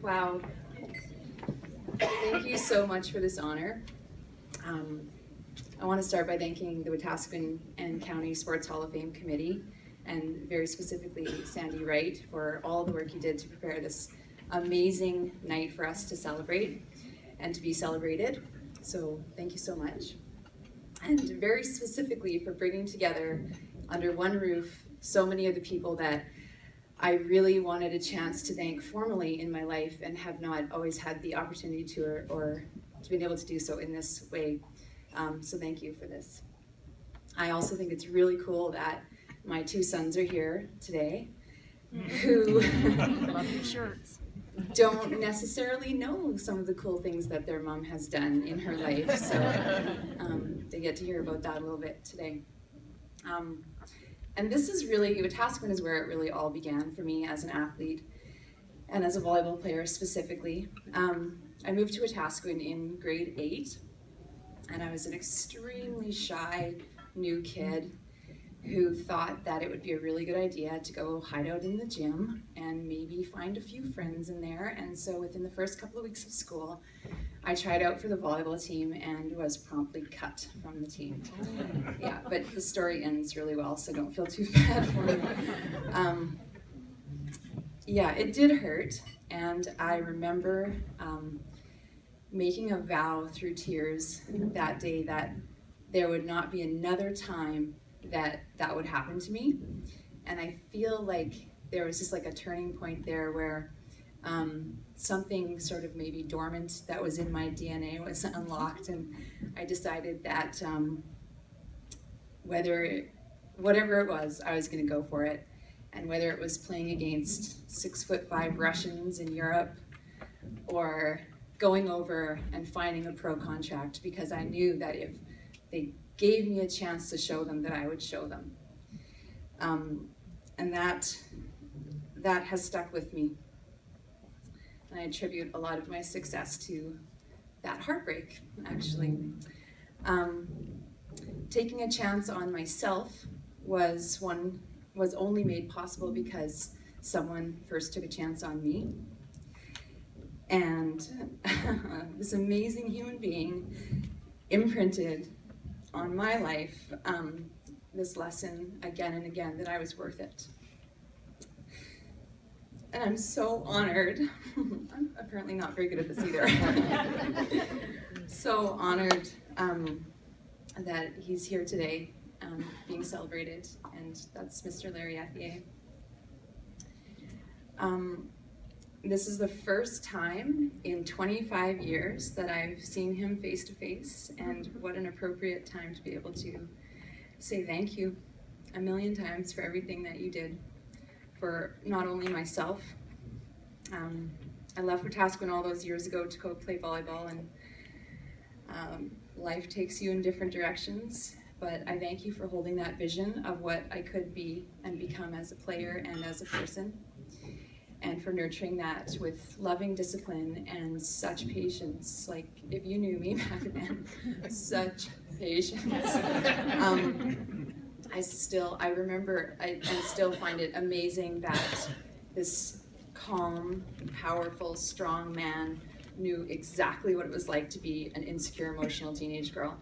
Wow. Thank you so much for this honor. I want to start by thanking the Wetaskiwin and County Sports Hall of Fame Committee, and very specifically Sandy Wright, for all the work you did to prepare this amazing night for us to celebrate and to be celebrated. So thank you so much. And very specifically for bringing together under one roof so many of the people that I really wanted a chance to thank formally in my life and have not always had the opportunity to or to be able to do so in this way. So thank you for this. I also think it's really cool that my two sons are here today who love your shirts. Don't necessarily know some of the cool things that their mom has done in her life. So they get to hear about that a little bit today. And this is really, Wetaskiwin is where it really all began for me as an athlete and as a volleyball player specifically. I moved to Wetaskiwin in grade 8, and I was an extremely shy new kid who thought that it would be a really good idea to go hide out in the gym and maybe find a few friends in there. And so within the first couple of weeks of school, I tried out for the volleyball team and was promptly cut from the team. Yeah, but the story ends really well, so don't feel too bad for me. Yeah, it did hurt, and I remember making a vow through tears that day that there would not be another time that would happen to me. And I feel like there was just like a turning point there where something sort of maybe dormant that was in my DNA was unlocked, and I decided that whatever it was, I was going to go for it. And whether it was playing against 6'5" Russians in Europe or going over and finding a pro contract, because I knew that if they gave me a chance to show them, that I would show them. And that has stuck with me. And I attribute a lot of my success to that heartbreak, actually. Taking a chance on myself was only made possible because someone first took a chance on me. And this amazing human being imprinted on my life this lesson again and again, that I was worth it. And I'm so honored. I'm apparently not very good at this either. So honored that he's here today being celebrated, and that's Mr. Larry Ethier. This is the first time in 25 years that I've seen him face to face, and what an appropriate time to be able to say thank you a million times for everything that you did for not only myself. I left Wetaskiwin all those years ago to go play volleyball, and life takes you in different directions, but I thank you for holding that vision of what I could be and become as a player and as a person, and for nurturing that with loving discipline and such patience. Like, if you knew me back then, such patience. I still find it amazing that this calm, powerful, strong man knew exactly what it was like to be an insecure, emotional teenage girl.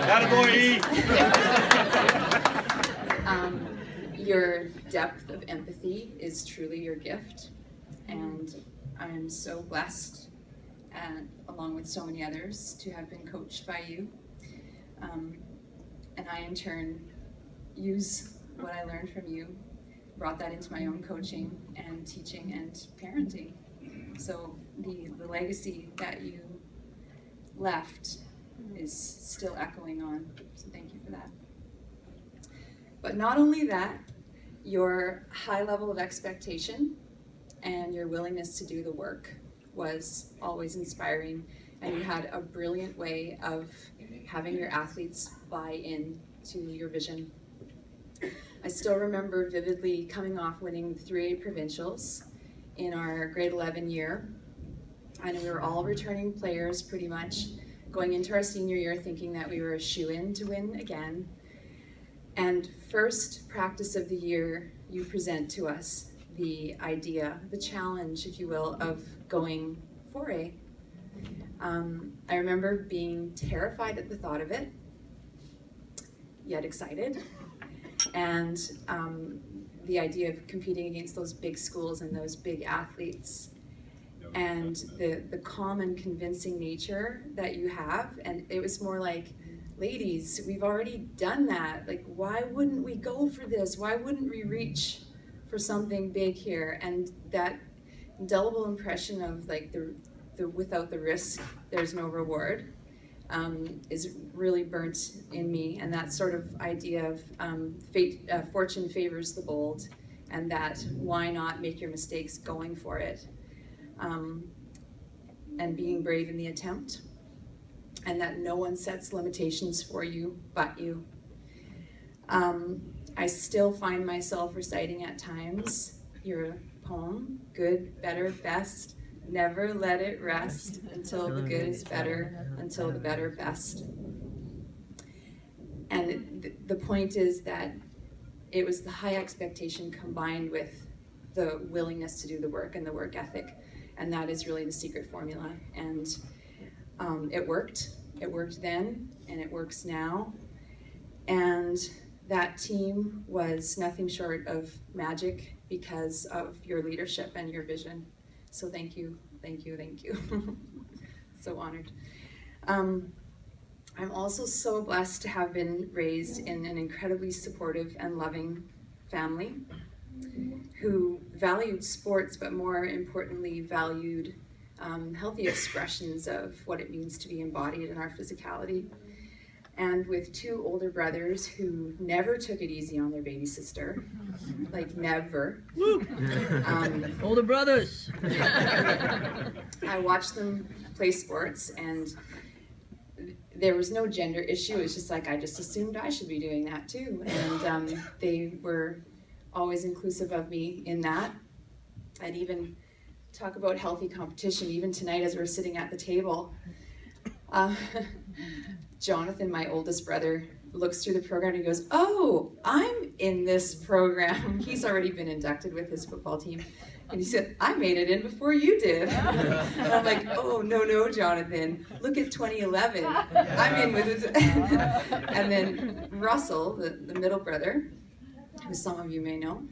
Attaboy, E! Your depth of empathy is truly your gift, and I am so blessed, along with so many others, to have been coached by you. And I, in turn, use what I learned from you, brought that into my own coaching and teaching and parenting. So the legacy that you left is still echoing on, so thank you for that. But not only that, your high level of expectation and your willingness to do the work was always inspiring, and you had a brilliant way of having your athletes buy in to your vision. I still remember vividly coming off winning 3A provincials in our grade 11 year, and we were all returning players pretty much, going into our senior year thinking that we were a shoo-in to win again. And first practice of the year, you present to us the idea, the challenge, if you will, of going 4A. I remember being terrified at the thought of it, yet excited. And the idea of competing against those big schools and those big athletes, and the calm and convincing nature that you have. And it was more like, ladies, we've already done that. Like, why wouldn't we go for this? Why wouldn't we reach for something big here? And that indelible impression of like the without the risk, there's no reward, is really burnt in me. And that sort of idea of fortune favors the bold, and that why not make your mistakes going for it, and being brave in the attempt, and that no one sets limitations for you but you. I still find myself reciting at times your poem, good, better, best. Never let it rest until the good is better, until the better best. And the point is that it was the high expectation combined with the willingness to do the work and the work ethic. And that is really the secret formula. And it worked. It worked then, and it works now. And that team was nothing short of magic because of your leadership and your vision. So thank you, thank you, thank you. So honored. I'm also so blessed to have been raised in an incredibly supportive and loving family who valued sports, but more importantly valued healthy expressions of what it means to be embodied in our physicality. And with two older brothers who never took it easy on their baby sister, like never. Older brothers. I watched them play sports, and there was no gender issue. It was just like, I just assumed I should be doing that too. And they were always inclusive of me in that. I'd even talk about healthy competition, even tonight as we're sitting at the table. Jonathan, my oldest brother, looks through the program and he goes, "Oh, I'm in this program." He's already been inducted with his football team. And he said, "I made it in before you did." And I'm like, "Oh, no, Jonathan. Look at 2011. I'm in with it." And then Russell, the middle brother, who some of you may know,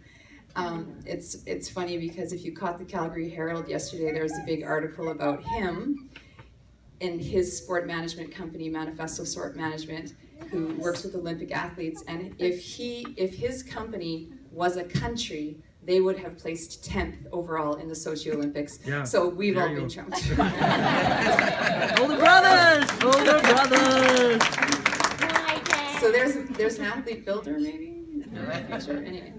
it's funny because if you caught the Calgary Herald yesterday, there was a big article about him in his sport management company, Manifesto Sport Management, who works with Olympic athletes. And if his company was a country, they would have placed 10th overall in the Sochi Olympics. Yeah, so we've all been trumped. Older brothers! Older brothers! So there's an athlete builder maybe in the future. Anyway.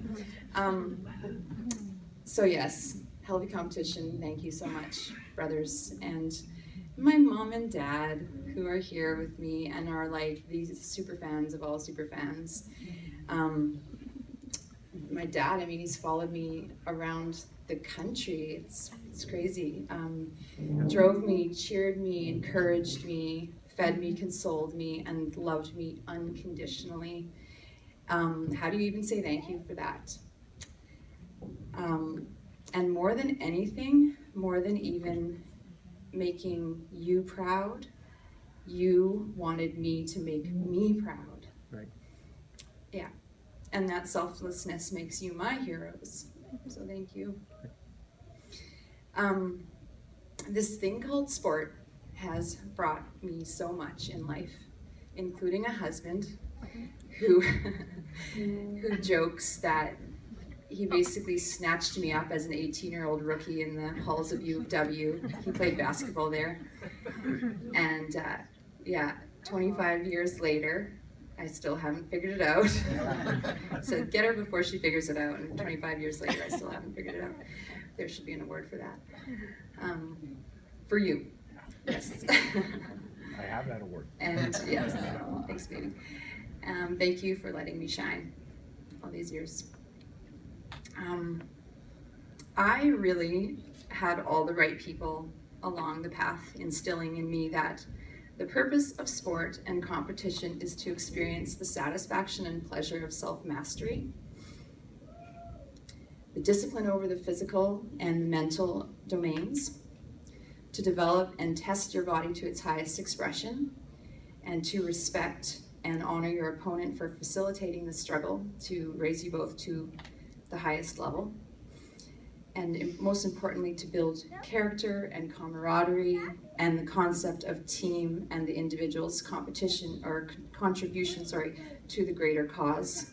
So yes, healthy competition. Thank you so much, brothers. And my mom and dad, who are here with me and are like these super fans of all super fans. My dad, I mean, he's followed me around the country. It's crazy. Drove me, cheered me, encouraged me, fed me, consoled me, and loved me unconditionally. How do you even say thank you for that? And more than anything, more than even making you proud, you wanted me to make me proud. Right. Yeah. And that selflessness makes you my heroes. So thank you. This thing called sport has brought me so much in life, including a husband who jokes that he basically snatched me up as an 18-year-old rookie in the halls of U of W. He played basketball there. And 25 years later, I still haven't figured it out. So get her before she figures it out. And 25 years later, I still haven't figured it out. There should be an award for that. For you. Yes. I have that award. And yes, thanks, baby. Thank you for letting me shine all these years. I really had all the right people along the path instilling in me that The purpose of sport and competition is to experience the satisfaction and pleasure of self-mastery, the discipline over the physical and mental domains, to develop and test your body to its highest expression, and to respect and honor your opponent for facilitating the struggle to raise you both to the highest level. And most importantly, to build character and camaraderie and the concept of team and the individual's competition or contribution, to the greater cause,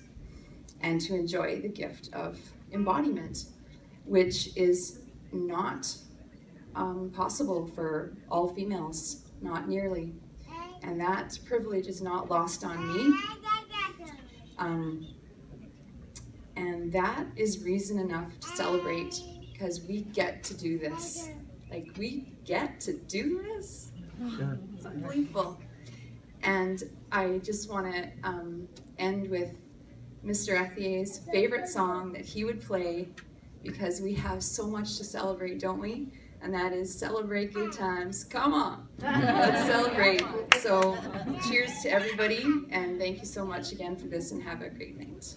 and to enjoy the gift of embodiment, which is not possible for all females, not nearly. And that privilege is not lost on me. And that is reason enough to celebrate, because we get to do this. Like, we get to do this? It's unbelievable. And I just want to end with Mr. Ethier's favorite song that he would play, because we have so much to celebrate, don't we? And that is Celebrate Good Times. Come on, let's celebrate. So cheers to everybody, and thank you so much again for this, and have a great night.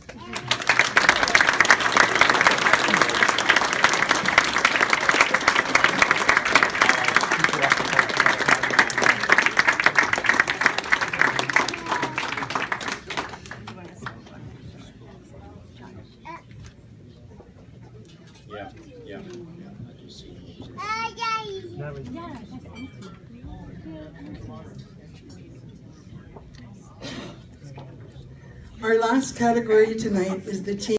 Yeah. Our last category tonight is the team.